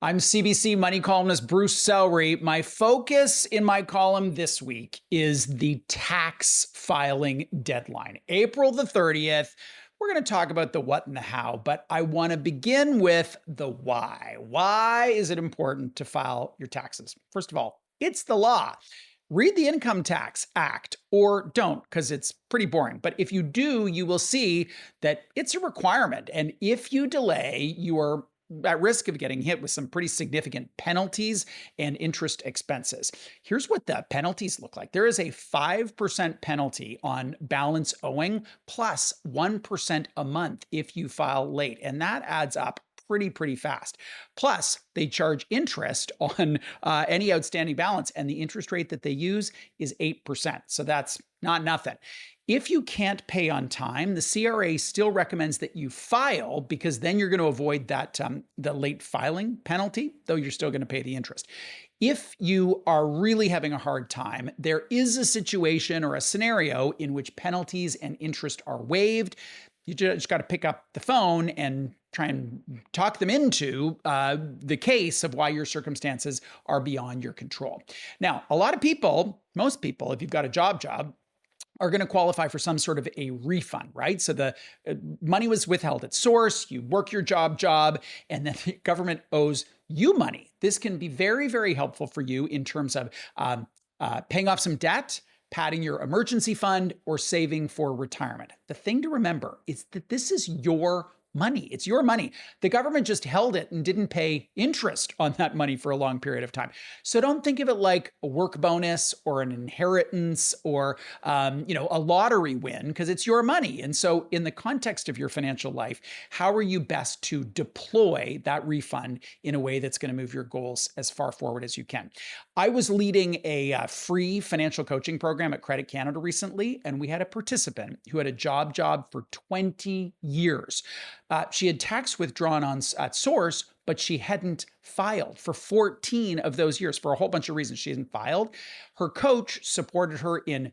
I'm CBC money columnist Bruce Sellery. My focus in my column this week is the tax filing deadline, April the 30th. We're going to talk about the what and the how, but I want to begin with the why. Why is it important to file your taxes? First of all, it's the law. Read the Income Tax Act or don't, because it's pretty boring. But if you do, you will see that it's a requirement. And if you delay, you are at risk of getting hit with some pretty significant penalties and interest expenses. Here's what the penalties look like. There is a 5% penalty on balance owing plus 1% a month if you file late. And that adds up pretty fast. Plus, they charge interest on any outstanding balance, and the interest rate that they use is 8%. So that's not nothing. If you can't pay on time, the CRA still recommends that you file, because then you're going to avoid that the late filing penalty, though you're still going to pay the interest. If you are really having a hard time, there is a situation or a scenario in which penalties and interest are waived. You just got to pick up the phone and try and talk them into the case of why your circumstances are beyond your control. Now, a lot of people, most people, if you've got a job, are going to qualify for some sort of a refund, right? So the money was withheld at source, you work your job, and then the government owes you money. This can be very helpful for you in terms of paying off some debt, padding your emergency fund, or saving for retirement. The thing to remember is that this is your money. It's your money. The government just held it and didn't pay interest on that money for a long period of time. So don't think of it like a work bonus or an inheritance or a lottery win, because it's your money. And so in the context of your financial life, how are you best to deploy that refund in a way that's going to move your goals as far forward as you can? I was leading a free financial coaching program at Credit Canada recently, and we had a participant who had a job for 20 years. She had tax withdrawn at source, but she hadn't filed for 14 of those years for a whole bunch of reasons. She hadn't filed. Her coach supported her in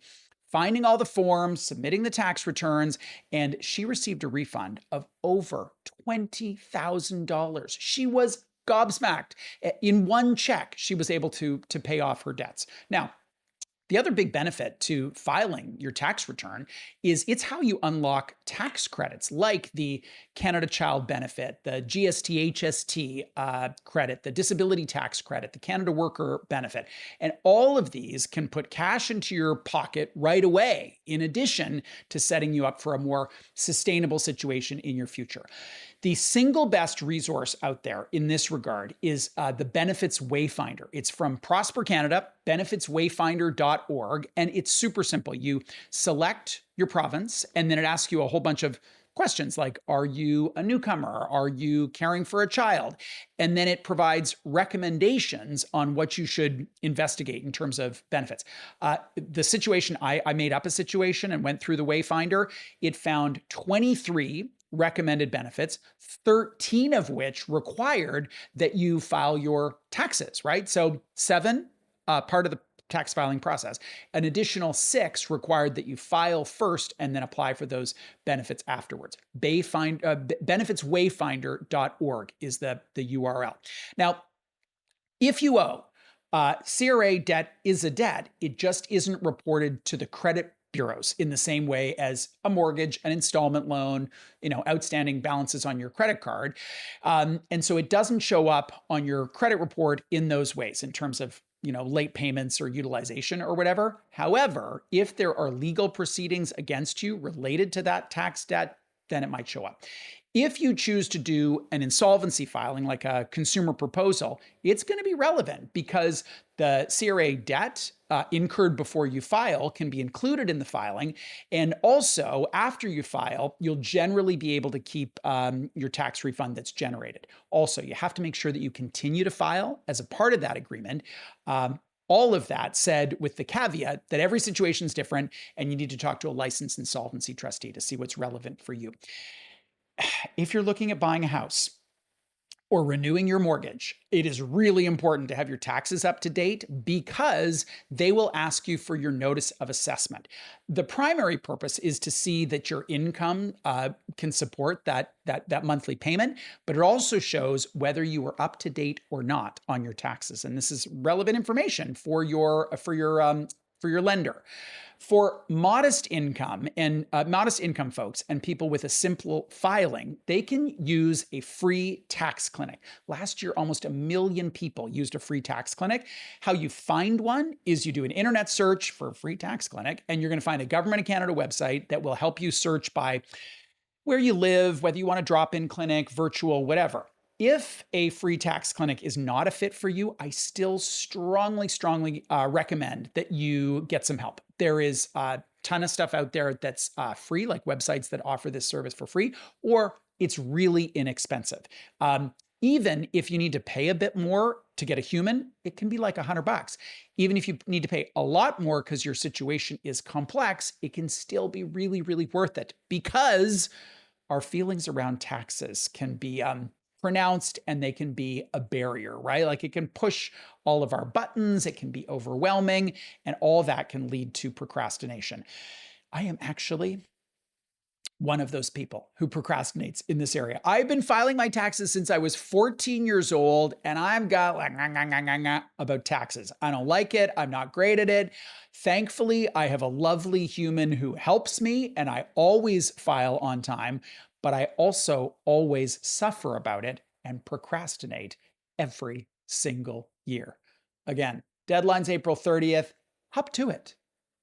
finding all the forms, submitting the tax returns, and she received a refund of over $20,000. She was gobsmacked. In one check, she was able to pay off her debts. Now, the other big benefit to filing your tax return is it's how you unlock tax credits like the Canada Child Benefit, the GST HST credit, the disability tax credit, the Canada Worker Benefit. And all of these can put cash into your pocket right away, in addition to setting you up for a more sustainable situation in your future. The single best resource out there in this regard is the Benefits Wayfinder. It's from Prosper Canada, benefitswayfinder.org, and it's super simple. You select your province, and then it asks you a whole bunch of questions like, are you a newcomer? Are you caring for a child? And then it provides recommendations on what you should investigate in terms of benefits. The situation, I made up a situation and went through the Wayfinder. It found 23 recommended benefits, 13 of which required that you file your taxes, right? So 7, part of the tax filing process. An additional 6 required that you file first and then apply for those benefits afterwards. Benefitswayfinder.org is the URL. Now, if you owe, CRA debt is a debt. It just isn't reported to the credit bureaus in the same way as a mortgage, an installment loan, outstanding balances on your credit card. And so it doesn't show up on your credit report in those ways in terms of late payments or utilization or whatever. However, if there are legal proceedings against you related to that tax debt, then it might show up. If you choose to do an insolvency filing, like a consumer proposal, it's going to be relevant because the CRA debt incurred before you file can be included in the filing. And also, after you file, you'll generally be able to keep your tax refund that's generated. Also, you have to make sure that you continue to file as a part of that agreement. All of that said with the caveat that every situation is different and you need to talk to a licensed insolvency trustee to see what's relevant for you. If you're looking at buying a house, or renewing your mortgage, it is really important to have your taxes up to date because they will ask you for your notice of assessment. The primary purpose is to see that your income can support that monthly payment, but it also shows whether you are up to date or not on your taxes. And this is relevant information for your lender. For modest income folks and people with a simple filing, they can use a free tax clinic. Last year, almost 1 million people used a free tax clinic. How you find one is you do an internet search for a free tax clinic, and you're going to find a Government of Canada website that will help you search by where you live, whether you want a drop-in clinic, virtual, whatever. If a free tax clinic is not a fit for you, I still strongly recommend that you get some help. There is a ton of stuff out there that's free, like websites that offer this service for free, or it's really inexpensive. Even if you need to pay a bit more to get a human, it can be like $100. Even if you need to pay a lot more because your situation is complex, it can still be really, really worth it, because our feelings around taxes can be pronounced, and they can be a barrier, right? Like it can push all of our buttons, it can be overwhelming, and all that can lead to procrastination. I am actually one of those people who procrastinates in this area. I've been filing my taxes since I was 14 years old, and I've got like about taxes. I don't like it. I'm not great at it. Thankfully, I have a lovely human who helps me, and I always file on time, but I also always suffer about it and procrastinate every single year. Again, deadline's April 30th. Up to it.